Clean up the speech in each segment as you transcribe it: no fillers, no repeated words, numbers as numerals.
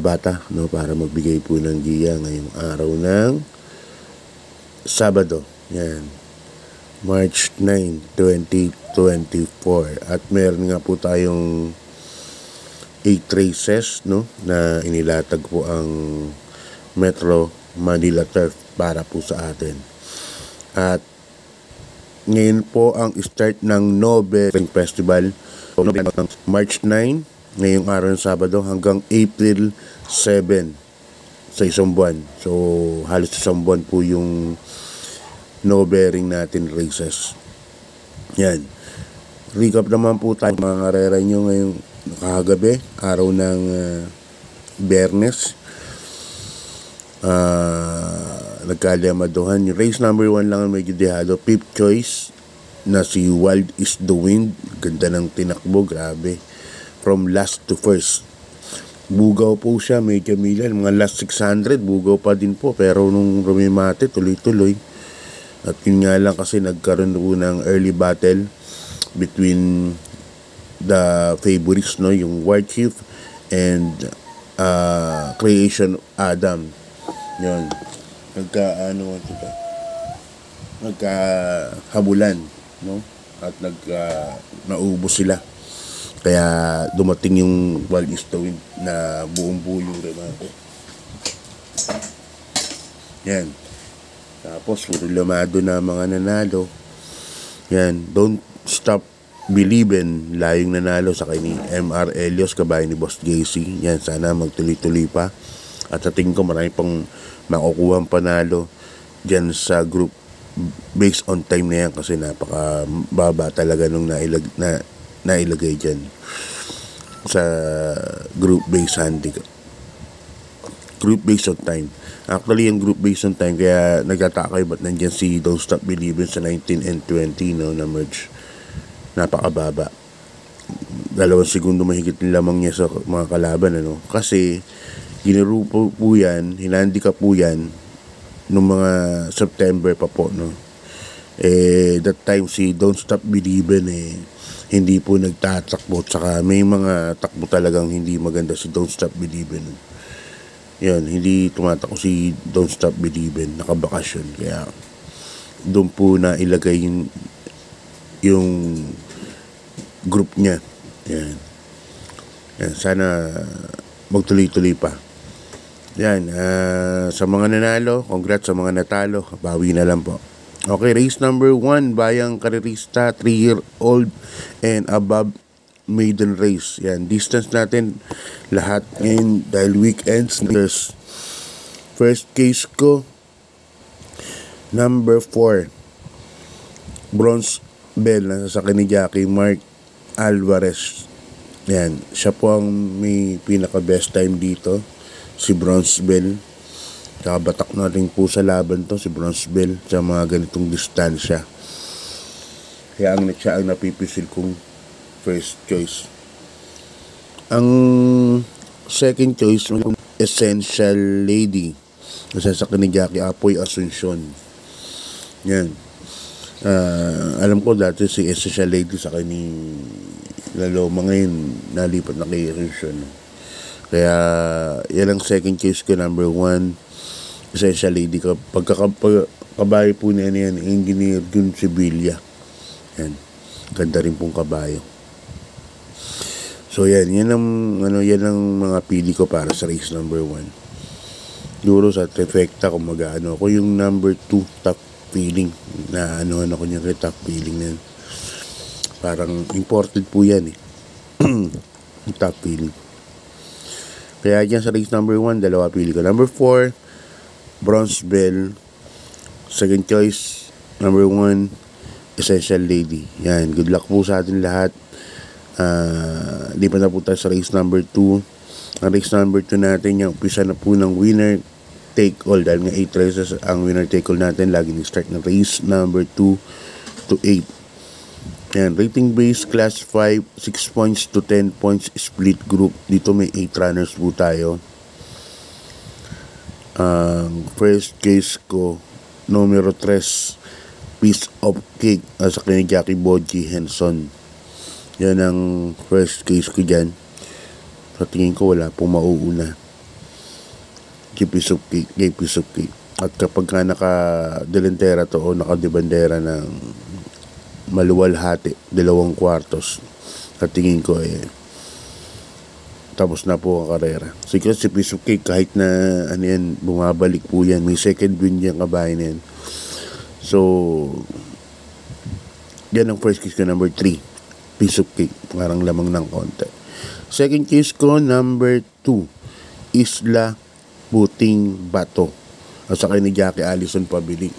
bata, no, para magbigay po ng giya ngayong araw ng Sabado. Yan. March 9, 2024. At meron nga po tayong 8 races, no, na inilatag po ang Metro Manila Turf para po sa atin. At ngayon po ang start ng Nobel Festival, March 9 ngayong araw ng Sabado hanggang April 7 sa isang buwan. So halos isang buwan po yung no-bearing natin races. Yan. Recap naman po tayo mga karera nyo ngayong kagabi, araw ng Biyernes. Nagkaliamaduhan. Yung race number 1 lang ang medyo dehado. 5th choice na si Wild is the Wind. Ganda ng tinakbo, grabe. From last to first. Bugaw po siya, medyo milan. Mga last 600, bugaw pa din po. Pero nung rumimate, tuloy-tuloy. At yun nga lang kasi nagkaroon po ng early battle between the favorites, no? Yung White Chief and Creation Adam. Yun. Nagkahabulan, no? At naubos sila. Kaya dumating yung Wild is the Wind na buong buo yung remate. Yan. Tapos lumado na mga nanalo. Yan. Don't Stop Believin', layong nanalo sa kay ni MR Elios, kabayan ni Boss JC. Yan. Sana magtuloy-tuloy pa. At sa tingin ko marami pang makukuha ang panalo dyan sa group based on time na yan kasi napaka baba talaga nung nailagay dyan sa group based handicap, group based on time. Actually yung group based on time, kaya nagtataka kayo ba't nandyan si Don't Stop Believin' sa 19 and 20, no, na merge. Napakababa, 2 segundo mahigit lamang niya sa mga kalaban, ano, kasi giniro po yan, hinandicap po yan noong mga September pa po, no. That time si Don't Stop Believin' hindi po nagtatakbo, saka may mga takbo talagang hindi maganda si Don't Stop Believin'. Yan, hindi tumatakbo si Don't Stop Believin', nakabakasyon, kaya doon po na ilagay yung group niya. Yan. Yan, sana magtuloy-tuloy pa. Yan, sa mga nanalo, congrats sa mga natalo, bawi na lang po. Okay, race number 1, Bayang Karerista, 3-year-old and above maiden race. Yan, distance natin lahat ngayon dahil weekends. First case ko, number 4, Bronze Bell, nasa sa ni Jackie Mark Alvarez. Yan, siya po ang may pinaka best time dito, si Bronze Bell. Batak na rin po sa laban to si Bronze Bell sa mga ganitong distansya. Kaya siya ang napipisil kong first choice. Ang second choice, Essential Lady, nasasakyan ni Jackie Apoy Asuncion. Yan. Alam ko dati si Essential Lady sa ni Laloma, ngayon nalipat na kay Asuncion. Kaya yan ang second choice ko, number 1, Essential Lady. Pagkakabayo po niya yan, Engineer Jun Sevilla. Yan. Ganda rin pong kabayo. So yan ang mga pili ko para sa race number 1. Duro sa trifecta kung mag-ano ako yung number 2 top feeling na ako niya kay top feeling na yan. Parang imported po yan yung top feeling. Kaya dyan sa race number 1, 2 pili ko. Number 4, Bronze Bell. Second choice, number 1, Essential Lady. Yan, good luck po sa atin lahat. Lipat na po tayo sa race number 2. Ang race number 2 natin, yung umpisa na po ng winner take all. Dahil nga 8 races ang winner take all natin, lagi nag-start na race number 2 to 8. Yan, rating base, class 5, 6 points to 10 points, split group. Dito may 8 runners po tayo. First case ko, numero 3, Piece of Cake, sa kanya Jackie Boji Henson. Yan ang first case ko dyan. Sa tingin ko wala pong mauuna. Piece of cake. At kapag ka naka-delentera to o naka-debandera ng maluwalhati, 2 kwartos, sa tingin ko tapos na po ang karera. Siguro si piece of cake kahit na ano yan, bumabalik po yan. May second win yan kabayan yan. So, yan ang first case ko, number 3. Piece of cake. Parang lamang ng konti. Second case ko, number 2. Isla Puting Bato. At saka ni Jackie Allison pabili.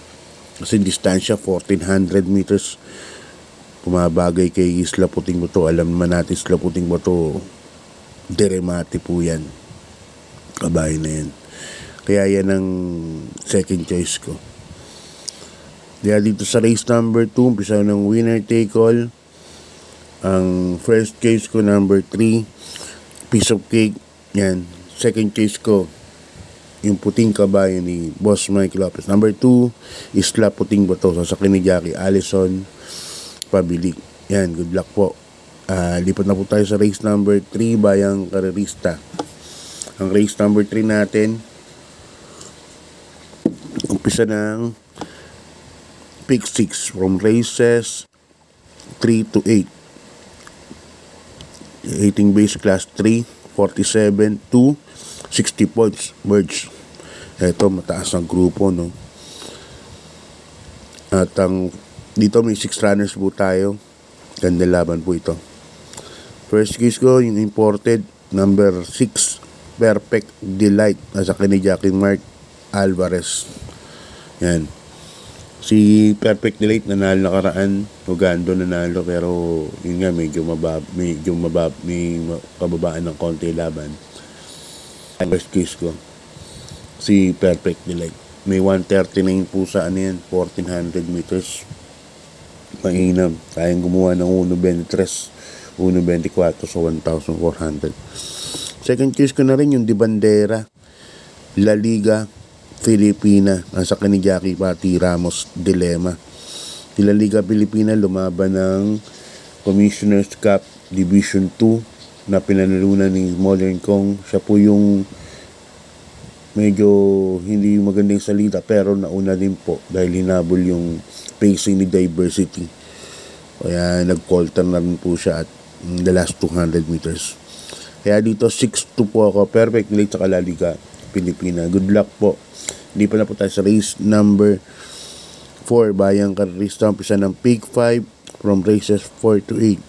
Kasi distansya 1,400 meters. Pumabagay kay Isla Puting Bato. Alam naman natin Isla Puting Bato, Deremate po yan. Kabahay na yan. Kaya yan ang second choice ko. Kaya dito sa race number 2, umpisa ng winner take all. Ang first case ko, number 3, piece of cake. Yan. Second case ko, yung puting kabayo ni Boss Mike Lopez. Number 2, Isla Puting Bato. Sasakyan ni Jackie Allison pabili. Yan, good luck po. Lipat na po tayo sa race number 3, Bayang Karerista. Ang race number 3 natin, umpisa ng pick 6 from races 3 to 8. 18 base class 3, 47 to 60 points merge. Ito mataas ang grupo, no? At dito may 6 runners po tayo. Ganda laban po ito. First case ko, yung imported, number 6, Perfect Delight. Nasa ni Jackie Mark Alvarez. Yan. Si Perfect Delight nanalo nakaraan. Ugando nanalo, pero yun nga, medyo may kababaan ng konti laban. First case ko, si Perfect Delight. May 139 po sa ano yan, 1,400 meters. Mainam. Kayang gumawa ng 1.23, 1.24 sa 1,400. Second case ko na rin yung Debandera, La Liga Filipina. Nasa ni Jackie Pati Ramos Dilema. Si La Liga Filipina lumaban ng Commissioner's Cup Division 2 na pinanalunan ni Modern Kong. Siya po yung medyo hindi magandang salita, pero nauna din po dahil hinabol yung pacing ni Diversity. Kaya nag-colter na rin po siya at the last 200 meters. Kaya dito 6-2 po ako. Perfect Delight sa La Liga Pilipina. Good luck po. Hindi pa na po tayo sa race number 4, Bayang Karerista. Umpisa ng pick 5 from races 4 to 8.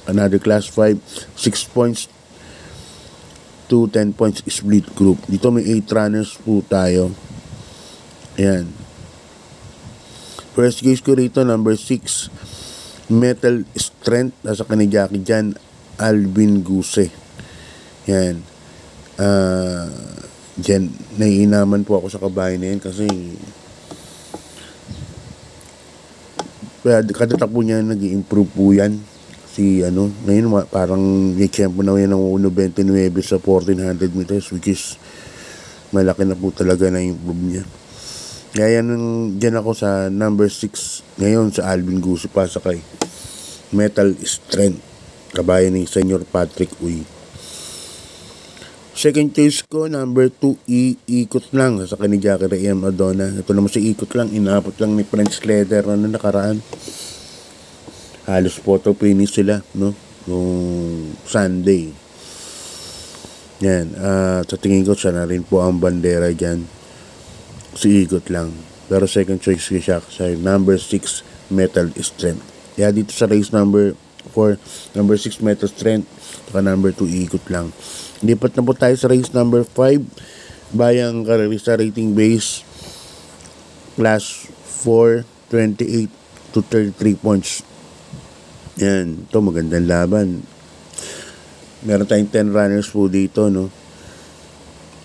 Another class 5, 6 points to 10 points split group. Dito may 8 runners po tayo. Ayan. First case ko rito, number 6, Metal Strength. Nasa ni Jackie Jan Alvin Guse. Yan. Diyan, naiinaman po ako sa kabahay na yan kasi kada takbo niya nag-i-improve po yan. Ngayon parang i-champo na yan ng 1.29 sa 1,400 meters, which is malaki na po talaga na improve niya. Kaya dyan ako sa number 6 ngayon sa Alvin Guse pa sa kay Metal Strength, kabayan ni Senyor Patrick Uy. Second case ko, number 2, Ikot Lang sa ni Jackie Reyem Madonna. Ito naman sa Ikot Lang, inabot lang ni Prince Leather na nakaraan. Halos photo finish sila, no? Nung Sunday. Yan. Sa tingin ko, siya na rin po ang bandera dyan. Si Ikot Lang. Pero second choice ko siya sa number 6, Metal Strength. Kaya dito sa race number 4, number 6, Metal Strength. Saka number 2, Ikot Lang. Lipat na po tayo sa race number 5, Bayang Karerista rating base, class 4, 28 to 33 points. Yan, ito magandang laban. Meron tayong 10 runners po dito, no?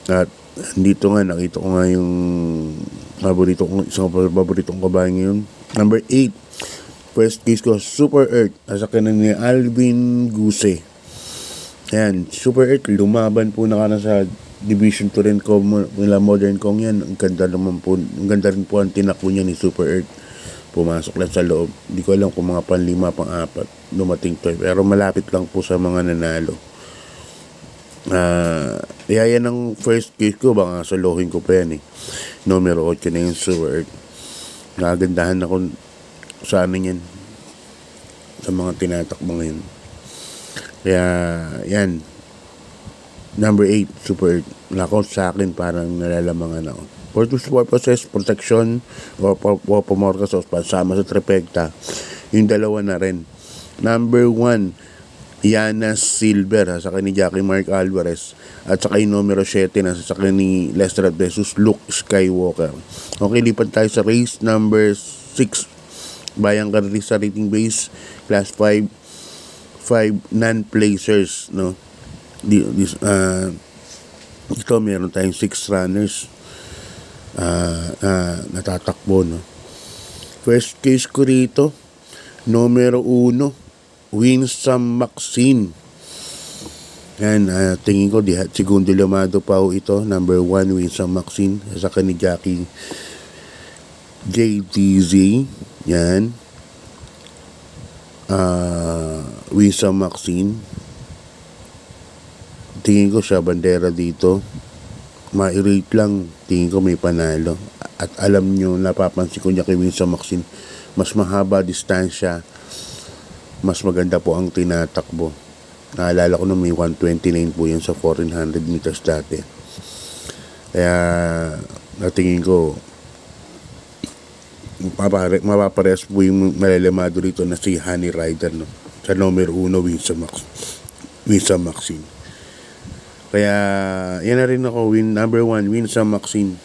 At dito nga, nakita ko nga yung isang paboritong kabayan ngayon. Number 8, first case ko, Super Earth. Nasakyan ni Alvin Guse. Yan, Super Earth, lumaban po na sa Division 2 rin ko nila Modern Kong yan. Ang ganda rin po ang tinakbo niya ni Super Earth. Pumasok lang sa loob. Hindi ko alam kung mga pang-5, pang-4 dumating to. Pero malapit lang po sa mga nanalo. Yan ang first case ko, baka solohin ko pa yan eh. Numero 8 na yung Super Earth. Nakagandahan ako sa amin yan, sa mga tinatakbo ngayon. Kaya yan, number 8 Super Earth. Nako, sa akin parang nalalamangan ako. For two purposes, protection o pamorkas o pansama sa trifecta, yung dalawa na rin. Number 1, Yana Silver, sa ni Jackie Mark Alvarez, at saka yung numero 7 na sa ni Lester versus Luke Skywalker. Okay, lipat tayo sa race number 6, bayang karera sa rating base, class 5 non-placers, no? Ito meron tayong 6 runners natatakbo, no? First case ko rito, numero 1, Winsome Maxine. Yan, tingin ko segundo lumado pa ito. Number 1, Winsome Maxine, sa ni Jackie JTZ. Yan, Winsome Maxine, tingin ko siya bandera dito. Ma-rate lang, tingin ko may panalo. At alam nyo, napapansin ko niya kay Winsome Maxine, mas mahaba distansya, mas maganda po ang tinatakbo. Naalala ko nung may 129 po yan sa 1400 meters dati. Kaya natingin ko mapapares po yung malalamado rito na si Honey Rider, no? Sa numero 1, Winsome Maxine. Kaya yan na rin ako, number 1, Winsome Maxine.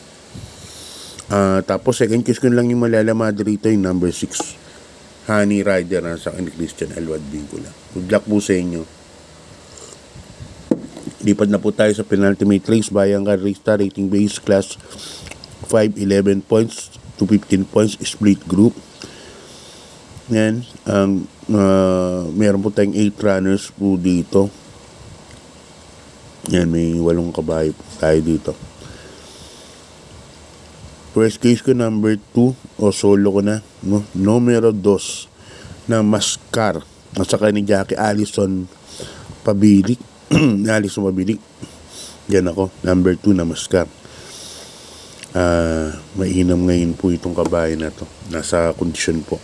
Tapos second case ko lang yung malalamado rito, yung number 6, Honey Rider, na sa ni Christian Elwad Vincula. Good luck po sa inyo. Lipat na po tayo sa penultimate race, bayang karista, rating base, class 5, 11 points to 15 points, split group. Yan, meron po tayong 8 runners po dito. Yan, may 8 kabayo po tayo dito. First case ko, number 2, o solo ko na, no? Numero 2 na Mascar, at saka ni Jackie Allison Pabilik. Allison Pabilik. Yan ako, number 2 na Mascar. Mainam ngayon po itong kabayo na to, nasa kondisyon po.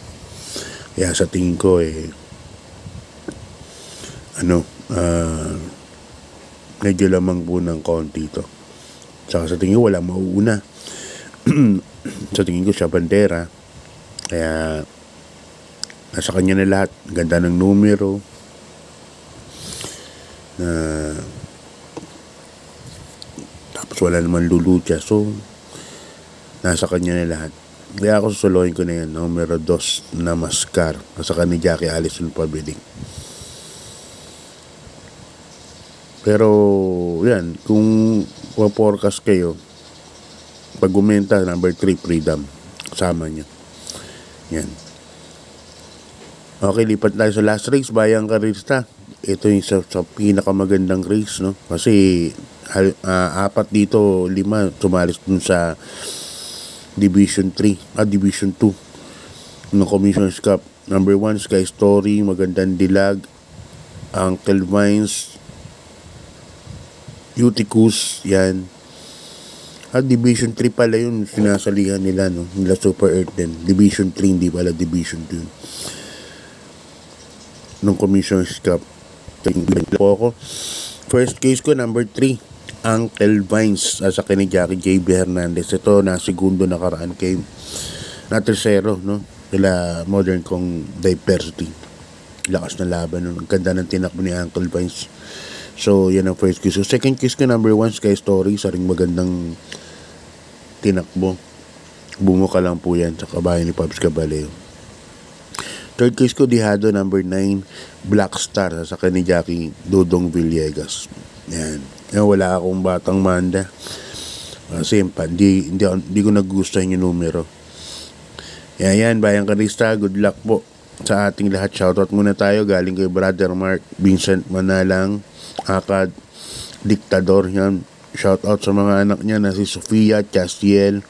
Kaya sa tingin ko medyo lamang po ng konti ito. Saka sa tingin ko wala mauuna. Sa tingin ko siya bandera, kaya nasa kanya na lahat. Ganda ng numero, tapos wala naman lulutya, so nasa kanya na lahat. Kaya ako susuluhin ko na yan, numero 2 na Mascar, nasa ni Jackie Allison Pabilik. Pero yan, kung forecast kayo, pag gumenta, number 3, Freedom, kasama nyo. Yan. Okay, lipat tayo sa last race, bayang karista. Ito yung sa pinakamagandang race, no? Kasi 4 dito, 5 tumalis dun sa Division 3, Division 2 ng Commissioner's Cup. Number 1, Sky Story, magandang dilag, Uncle Vines, Uticus, yan. At Division 3 pala yun, sinasalihan nila, no? Nila Super Earth din. Division 3, hindi pala Division 2 nung Commissioner's Cup. Po ako. First case ko, number 3, Uncle Vines, sa ni Jackie J.B. Hernandez. Ito na segundo nakaraan kay na tercero, no? Nila Modern Kong Diversity. Lakas na laban, no? Ang ganda ng tinakbo ni Uncle Vines. So, yan ang first case. So, second case ko, number 1, Sky Story. Saring magandang tinakbo. Bumuka lang po yan sa kabayan ni Pabs Caballero. Third case ko, Dihado, number 9, Black Star, sa ni Jackie Dodong Villegas. Yan. Yan, wala akong batang manda. Kasi hindi ko nagustuhan yung numero. Yan, bayang karista, good luck po sa ating lahat. Shoutout muna tayo, galing kay Brother Mark Vincent Manalang, Akad Diktador. Yan, shoutout sa mga anak niya na si Sofia, Chastiel,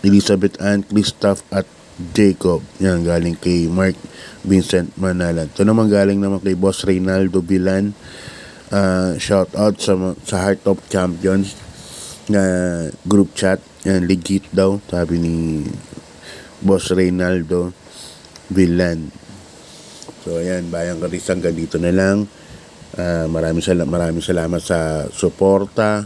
Elizabeth Ann, Christoph at Jacob. Yan, galing kay Mark Vincent Manalang. Ito naman galing naman kay Boss Reynaldo Bilan, Shout out sa Heart of Champions na group chat. Yan, legit daw, sabi ni Boss Reynaldo Villan. So ayan, Bayang Karisang, ganito na lang. Maraming salamat sa suporta,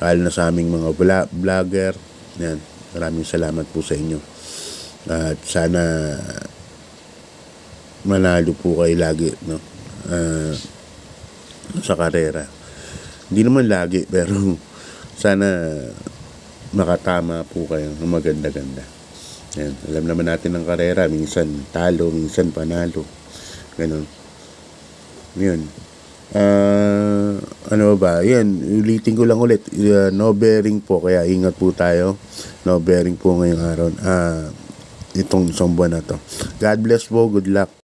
lalo na sa aming mga vlogger. Yan, maraming salamat po sa inyo. At sana manalo po kayo lagi, no? Sa karera. Hindi naman lagi, pero sana makatama po kayo ng maganda-ganda. Yan. Alam naman natin ng karera, minsan talo, minsan panalo. Ganun. Yun. Ano ba? Yan, ulitin ko lang ulit. No bearing po, kaya ingat po tayo. No bearing po ngayong araw. Itong isang buwan na to. God bless po. Good luck.